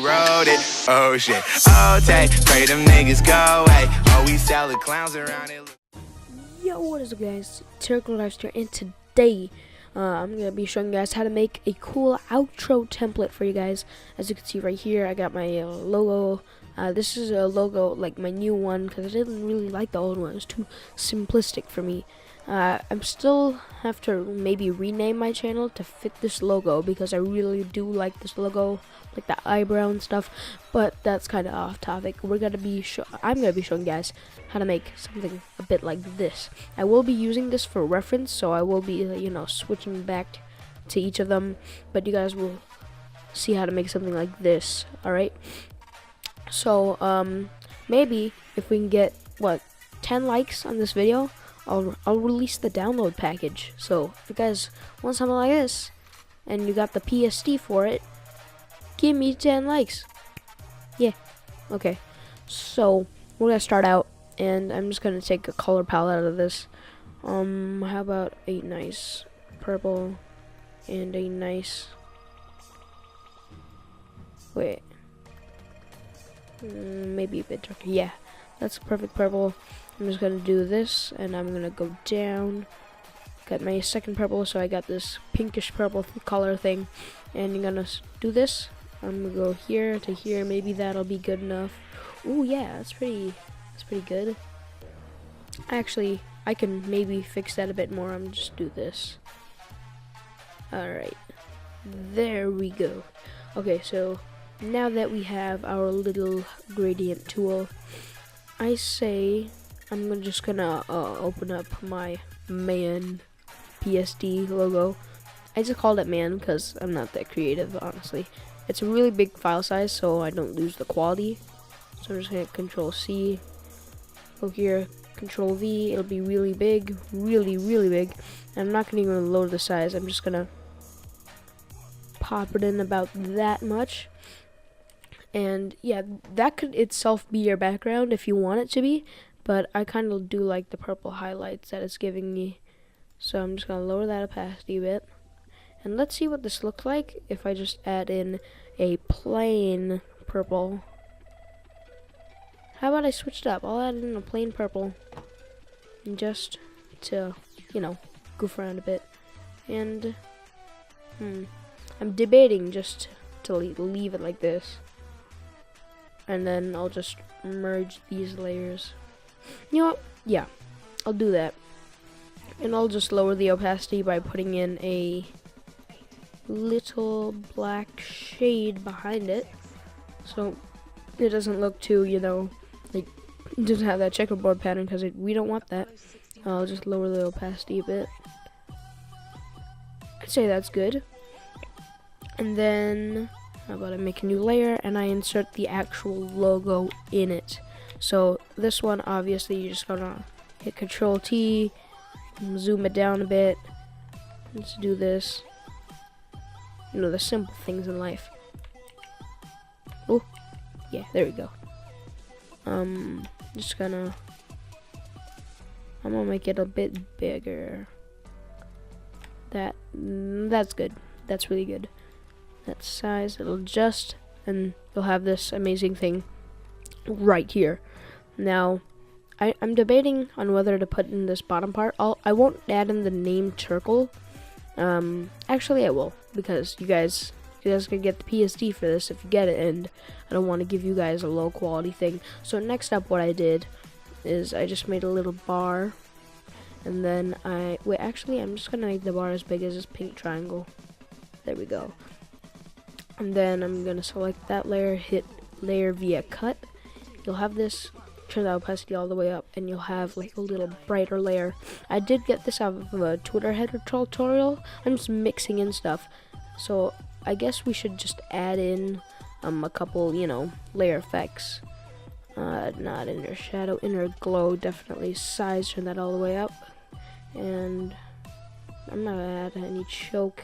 wrote it. Oh shit, oh take, pray them niggas go away. Oh, we sell the clowns around it. Yo, what is up guys, Turkle here, and today I'm going to be showing you guys how to make a cool outro template for you guys. As you can see right here, I got my logo. This is a logo, like my new one, because I didn't really like the old one. It was too simplistic for me. I'm still have to maybe rename my channel to fit this logo, because I really do like this logo, like the eyebrow and stuff. But that's kind of off topic. I'm gonna be showing you guys how to make something a bit like this. I will be using this for reference, so I will be switching back to each of them, but you guys will see how to make something like this. All right. So maybe if we can get 10 likes on this video, I'll release the download package. So if you guys want something like this and you got the PSD for it, give me 10 likes. Yeah. Okay. So we're gonna start out, and I'm just gonna take a color palette out of this. How about a nice purple and a nice maybe a bit darker. Yeah, that's perfect purple. I'm just gonna do this, and I'm gonna go down. Got my second purple, so I got this pinkish purple color thing, and you're gonna do this. I'm gonna go here to here. Maybe that'll be good enough. Ooh, yeah, that's pretty good. Actually, I can maybe fix that a bit more. I'm just do this. All right, there we go. Okay, so now that we have our little gradient tool, I say I'm just gonna open up my man PSD logo. I just called it man because I'm not that creative, honestly. It's a really big file size, so I don't lose the quality. So I'm just gonna Control C, go here, Control V. It'll be really big, really big. And I'm not gonna even load the size. I'm just gonna pop it in about that much. And yeah, that could itself be your background if you want it to be, but I kind of do like the purple highlights that it's giving me. So I'm just gonna lower that opacity a bit, and let's see what this looks like if I just add in a plain purple. How about I switch it up? I'll add in a plain purple, and just to goof around a bit. And I'm debating just to leave it like this, and then I'll just merge these layers. You know what? Yeah, I'll do that. And I'll just lower the opacity by putting in a little black shade behind it, so it doesn't look too, like it doesn't have that checkerboard pattern, because we don't want that. I'll just lower the opacity a bit. I'd say that's good. And then how about I make a new layer and I insert the actual logo in it. So this one, obviously, you're just gonna hit Control T, zoom it down a bit. Let's do this. The simple things in life. Oh, yeah, there we go. I'm gonna make it a bit bigger. That's good. That's really good. That size, it'll adjust, and you'll have this amazing thing right here. Now, I'm debating on whether to put in this bottom part. I won't add in the name Turkle. Actually, I will, because you guys can get the PSD for this if you get it, and I don't want to give you guys a low quality thing. So next up, what I did is I just made a little bar, and then I'm just gonna make the bar as big as this pink triangle. There we go. And then I'm gonna select that layer, hit layer via cut. You'll have this, turn the opacity all the way up, and you'll have like a little brighter layer. I did get this out of a Twitter header tutorial. I'm just mixing in stuff. So I guess we should just add in a couple, layer effects. Not inner shadow, inner glow, definitely size, turn that all the way up. And I'm not gonna add any choke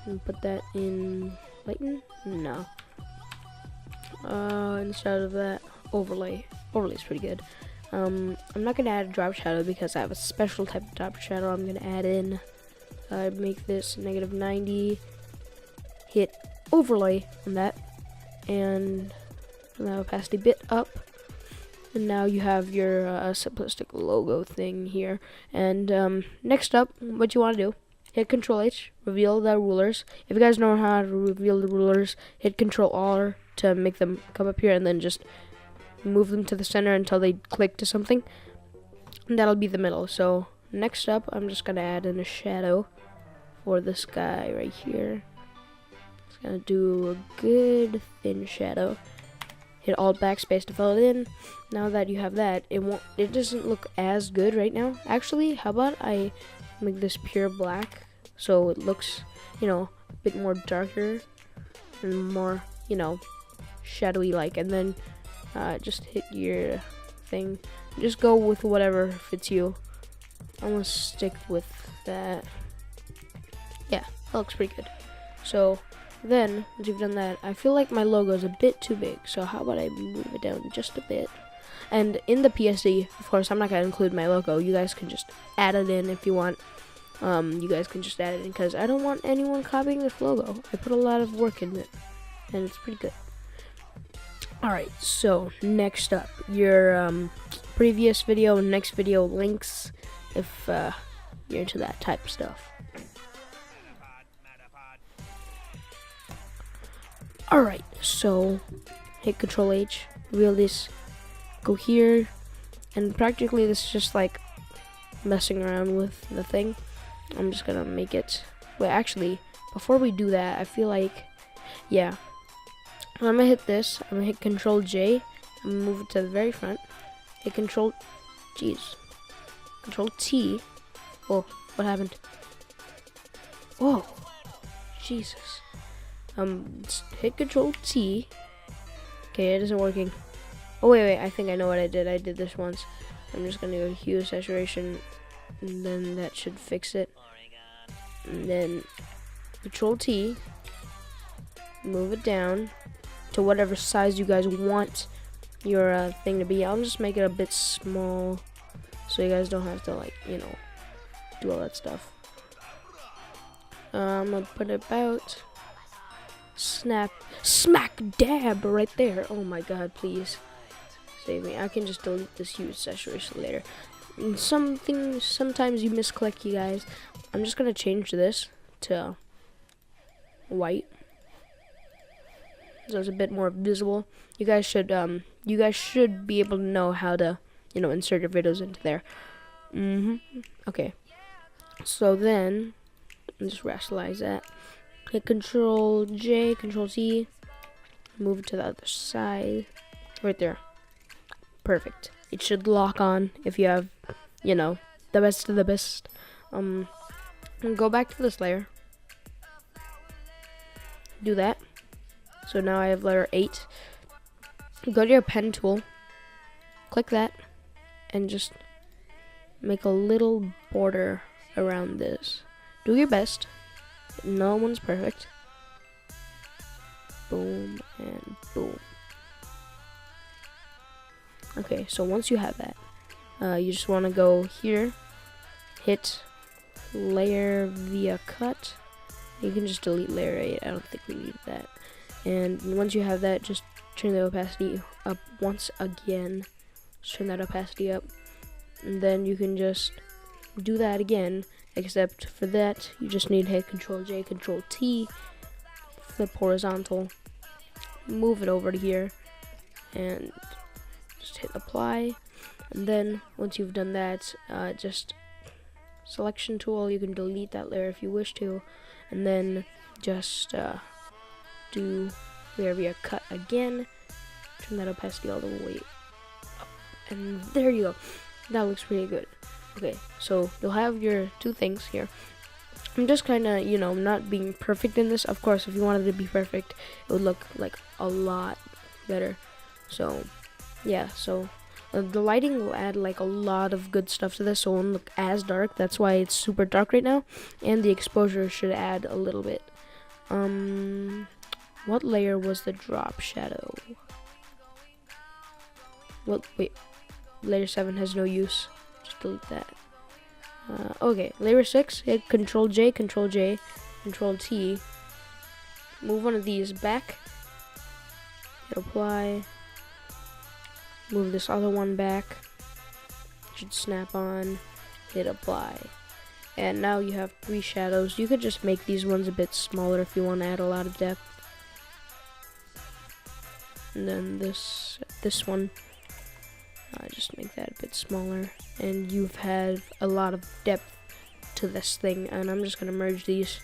and put that in lighten. No. Instead of that, overlay. Overlay is pretty good. I'm not gonna add a drop shadow because I have a special type of drop shadow I'm gonna add in. Make this -90. Hit overlay on that, and the opacity bit up. And now you have your simplistic logo thing here. And next up, what you want to do, hit Control H, reveal the rulers. If you guys know how to reveal the rulers, hit Control R to make them come up here, and then just move them to the center until they click to something. And that'll be the middle. So next up, I'm just gonna add in a shadow for this guy right here. Just gonna do a good thin shadow. Hit Alt Backspace to fill it in. Now that you have that, it doesn't look as good right now. Actually, how about I make this pure black so it looks, a bit more darker and more, shadowy like. And then just hit your thing. Just go with whatever fits you. I'm gonna stick with that. Yeah, that looks pretty good. So then, once you've done that, I feel like my logo is a bit too big. So how about I move it down just a bit? And in the PSD, of course, I'm not gonna include my logo. You guys can just add it in if you want. You guys can just add it in because I don't want anyone copying this logo. I put a lot of work in it, and it's pretty good. Alright, so next up, your previous video and next video links if you're into that type of stuff. Alright, so hit Control H, reveal this, go here, and practically this is just like messing around with the thing. I'm just gonna make it, wait, actually, before we do that, I feel like, yeah, I'm gonna hit this, I'm gonna hit Control J, I'm gonna move it to the very front, hit Control T, oh, what happened? Whoa, Jesus. Hit Control T. Okay, it isn't working. Oh wait, I think I know what I did. I did this once. I'm just gonna go hue saturation, and then that should fix it. And then Control T, move it down to whatever size you guys want your thing to be. I'll just make it a bit small, so you guys don't have to do all that stuff. I'm gonna put it about smack dab right there. Oh my god, please save me. I can just delete this hue saturation later. And sometimes you misclick, you guys. I'm just gonna change this to white so it's a bit more visible. You guys should be able to know how to insert your videos into there. Okay, so then just rationalize that. Hit Control J, Control T, move it to the other side, right there. Perfect. It should lock on if you have, the best of the best. And go back to this layer. Do that. So now I have layer 8. Go to your pen tool, click that, and just make a little border around this. Do your best. No one's perfect. Boom and boom. Okay, so once you have that, you just want to go here, hit layer via cut. You can just delete layer 8. I don't think we need that. And once you have that, just turn the opacity up once again. Just turn that opacity up, and then you can just do that again. Except for that, you just need to hit Control J, Control T, flip horizontal, move it over to here, and just hit apply. And then once you've done that, just selection tool, you can delete that layer if you wish to, and then just do layer via cut again, turn that opacity all the way up, and there you go. That looks pretty good. Okay, so you'll have your two things here. I'm just kind of, not being perfect in this. Of course, if you wanted to be perfect, it would look like a lot better. So, yeah, so the lighting will add like a lot of good stuff to this, so it won't look as dark. That's why it's super dark right now. And the exposure should add a little bit. What layer was the drop shadow? Well, wait, layer 7 has no use. Just delete that. Okay, layer 6, hit Control J, Control T. Move one of these back. hit apply, move this other one back, should snap on, hit apply. And now you have 3 shadows. You could just make these ones a bit smaller if you want to add a lot of depth. And then this one, just make that a bit smaller. And you've had a lot of depth to this thing. And I'm just gonna merge these.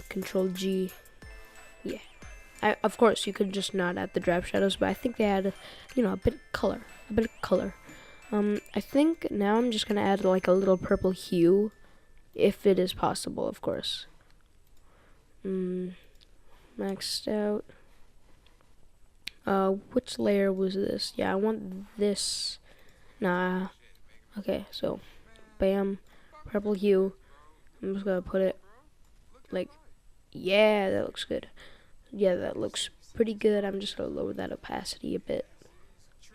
Control G. Yeah. Of course, you could just not add the drop shadows, but I think they add, a bit of color. I think now I'm just gonna add like a little purple hue, if it is possible, of course. Maxed out. Which layer was this? Yeah, I want this. Nah. Okay, so, bam, purple hue. I'm just gonna put it like, yeah, that looks good. Yeah, that looks pretty good. I'm just gonna lower that opacity a bit.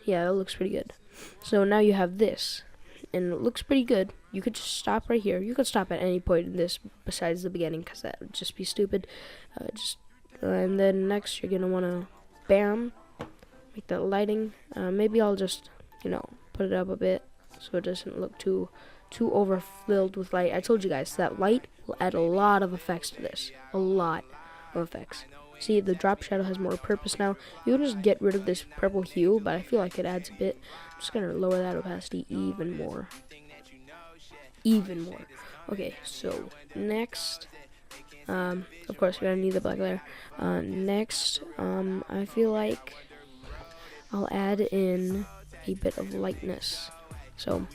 Yeah, that looks pretty good. So now you have this, and it looks pretty good. You could just stop right here. You could stop at any point in this besides the beginning, because that would just be stupid. And then next you're gonna wanna, bam, make that lighting. Maybe I'll just, put it up a bit so it doesn't look too overfilled with light. I told you guys that light will add a lot of effects to this. A lot of effects. See, the drop shadow has more purpose now. You can just get rid of this purple hue, but I feel like it adds a bit. I'm just gonna lower that opacity even more. Okay, so next, of course we're gonna need the black layer. Next, I feel like I'll add in a bit of lightness. So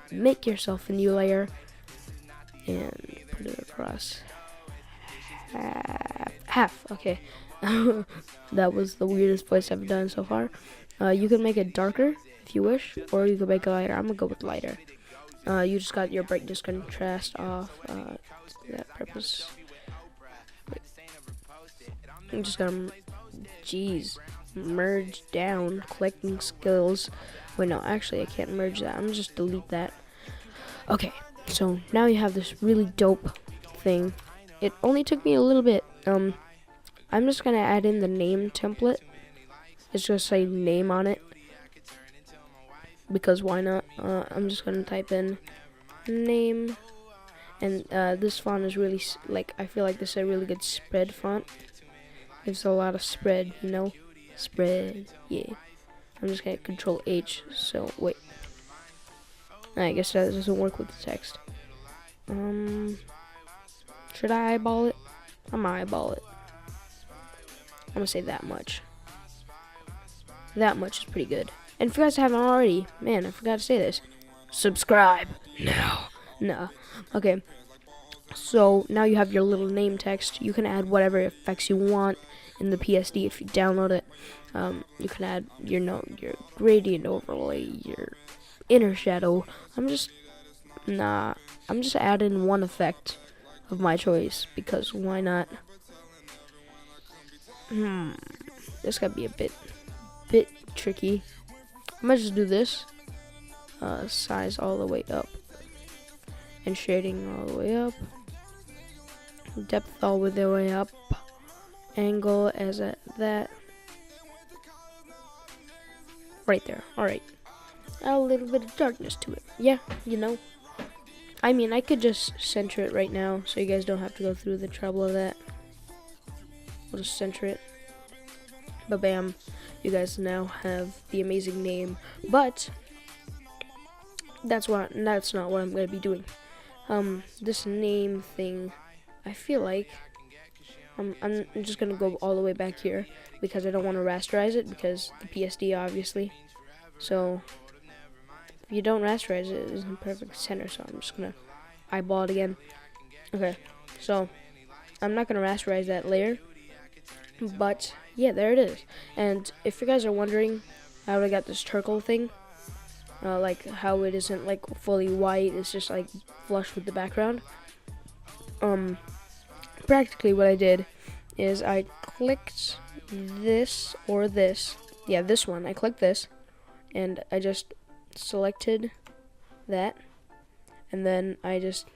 make yourself a new layer and put it across half. Okay. That was the weirdest place I've done so far. You can make it darker if you wish, or you can make it lighter. I'm gonna go with lighter. You just got your brightness contrast off. To that purpose. I'm just gonna, merge down, collecting skills. Wait, no, actually I can't merge that. I'm just delete that. Okay, so now you have this really dope thing. It only took me a little bit. I'm just gonna add in the name template. It's just say name on it, because why not? I'm just gonna type in name, and this font is really I feel like this is a really good spread font. Gives a lot of spread, spread. Yeah. I'm just gonna Control H. So wait. I guess that doesn't work with the text. Should I eyeball it? I'm gonna eyeball it. I'm gonna say that much. That much is pretty good. And if you guys haven't already, man, I forgot to say this. Subscribe now. No. Okay. So now you have your little name text. You can add whatever effects you want in the PSD if you download it. You can add your gradient overlay, your inner shadow. I'm just adding one effect of my choice, because why not? This gotta be a bit tricky. I'm gonna just do this. Size all the way up, and shading all the way up, depth all the way up, angle as at that, right there. Alright, a little bit of darkness to it. Yeah, I mean, I could just center it right now, so you guys don't have to go through the trouble of that. We'll just center it. But bam, you guys now have the amazing name. But that's not what I'm gonna be doing. This name thing, I feel like I'm just gonna go all the way back here, because I don't want to rasterize it, because the PSD obviously. So if you don't rasterize it, it's in perfect center. So I'm just gonna eyeball it again. Okay, so I'm not gonna rasterize that layer, but yeah, there it is. And if you guys are wondering how I got this Turkle thing, like how it isn't like fully white, it's just like flush with the background. Practically what I did is I clicked this or this. Yeah, this one. I clicked this, and I just selected that, and then I just,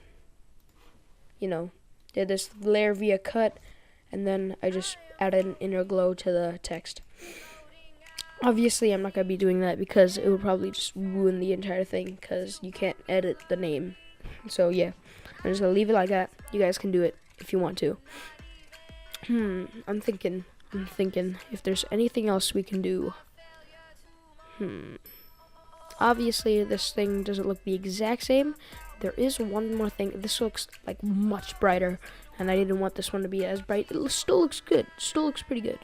did this layer via cut, and then I just add an inner glow to the text. Obviously, I'm not going to be doing that because it would probably just ruin the entire thing because you can't edit the name. So, yeah, I'm just going to leave it like that. You guys can do it if you want to. I'm thinking if there's anything else we can do. Obviously, this thing doesn't look the exact same. There is one more thing. This looks like much brighter, and I didn't want this one to be as bright. It still looks good. Still looks pretty good.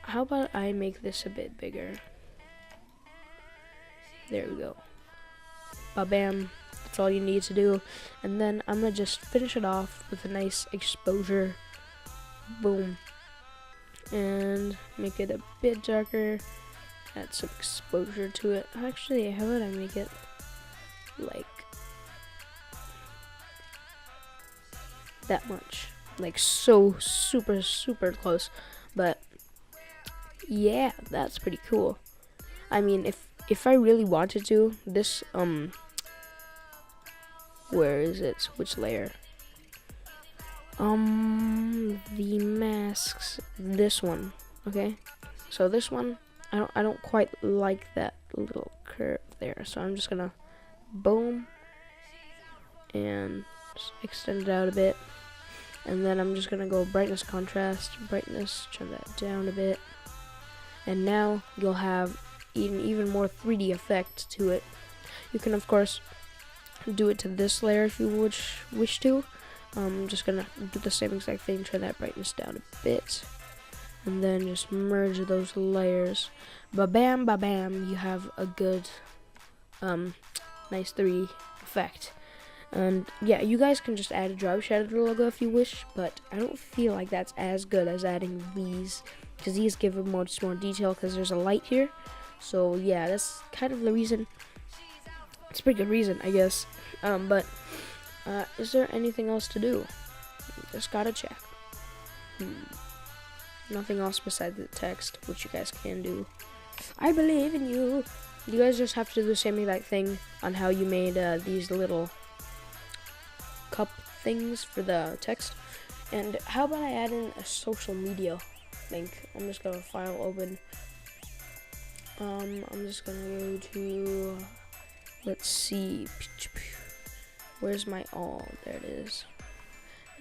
How about I make this a bit bigger? There we go. Ba-bam. That's all you need to do. And then I'm going to just finish it off with a nice exposure. Boom. And make it a bit darker. Add some exposure to it. Actually, how would I make it like that much? Like so super close. But yeah, that's pretty cool. I mean, if I really wanted to, this where is it? Which layer? The masks. This one. Okay. So this one, I don't quite like that little curve there. So I'm just gonna boom and just extend it out a bit. And then I'm just gonna go brightness, contrast, brightness, turn that down a bit. And now you'll have even more 3D effect to it. You can of course do it to this layer if you wish to. I'm just gonna do the same exact thing, turn that brightness down a bit, and then just merge those layers. Ba-bam, ba-bam, you have a good nice 3D effect. And yeah, you guys can just add a drop shadow logo if you wish, but I don't feel like that's as good as adding these, because these give it much more detail because there's a light here. So yeah, that's kind of the reason. It's a pretty good reason, I guess. But is there anything else to do? Just gotta check. Nothing else besides the text, which you guys can do. I believe in you. You guys just have to do the same exact thing on how you made these little cup things for the text. And how about I add in a social media link? I'm just gonna file open. I'm just gonna go to, let's see, where's my all? There it is.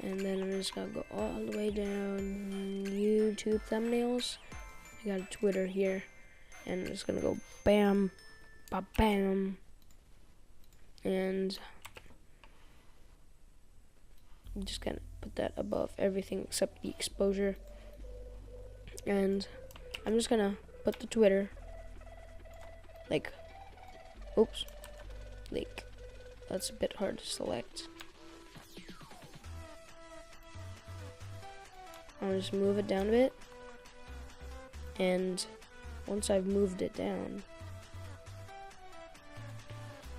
And then I'm just gonna go all the way down YouTube thumbnails. I got a Twitter here, and I'm just gonna go bam, ba bam, and I'm just gonna put that above everything except the exposure. And I'm just gonna put the Twitter like, oops, like, that's a bit hard to select. I'll just move it down a bit, and once I've moved it down,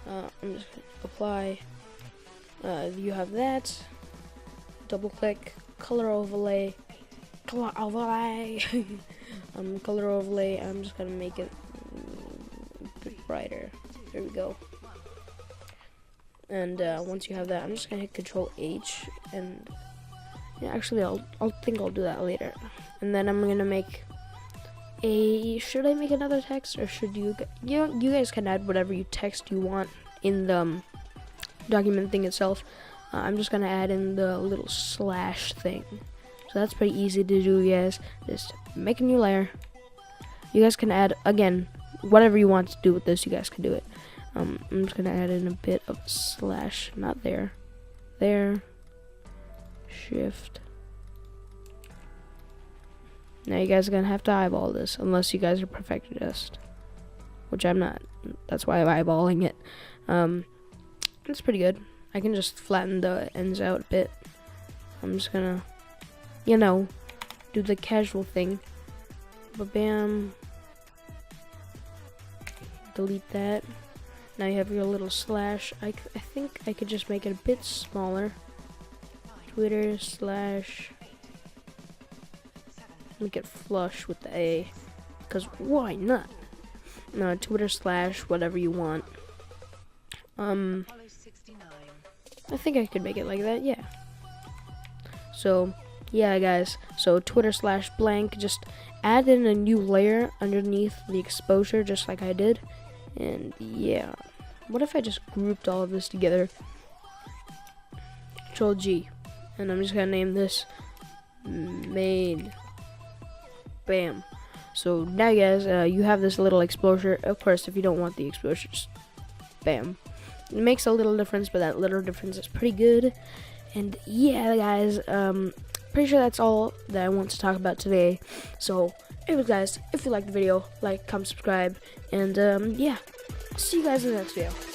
I'm just gonna apply. You have that. Double click, color overlay, color overlay. Color overlay. I'm just gonna make it a bit brighter. There we go. And once you have that, I'm just gonna hit Control H, and yeah, actually, I'll think I'll do that later. And then I'm gonna make a. Should I make another text, or should you? You guys can add whatever you text you want in the document thing itself. I'm just gonna add in the little slash thing. So that's pretty easy to do, guys. Just make a new layer. You guys can add again whatever you want to do with this. You guys can do it. I'm just gonna add in a bit of slash, not there, there, shift. Now you guys are gonna have to eyeball this, unless you guys are perfectionist, which I'm not. That's why I'm eyeballing it. It's pretty good. I can just flatten the ends out a bit. I'm just gonna, you know, do the casual thing. Ba-bam. Delete that. Now you have your little slash. I think I could just make it a bit smaller. Twitter slash. Make it flush with the A. Because why not? No, Twitter slash whatever you want. I think I could make it like that, yeah. So, yeah, guys, so Twitter/blank, just add in a new layer underneath the exposure, just like I did. And yeah, what if I just grouped all of this together? Control G, and I'm just gonna name this main. Bam. So now, guys, you have this little exposure. Of course, if you don't want the exposure, just bam. It makes a little difference, but that little difference is pretty good. And yeah, guys, pretty sure that's all that I want to talk about today. So anyways, guys, if you liked the video, like, comment, subscribe, and yeah, see you guys in the next video.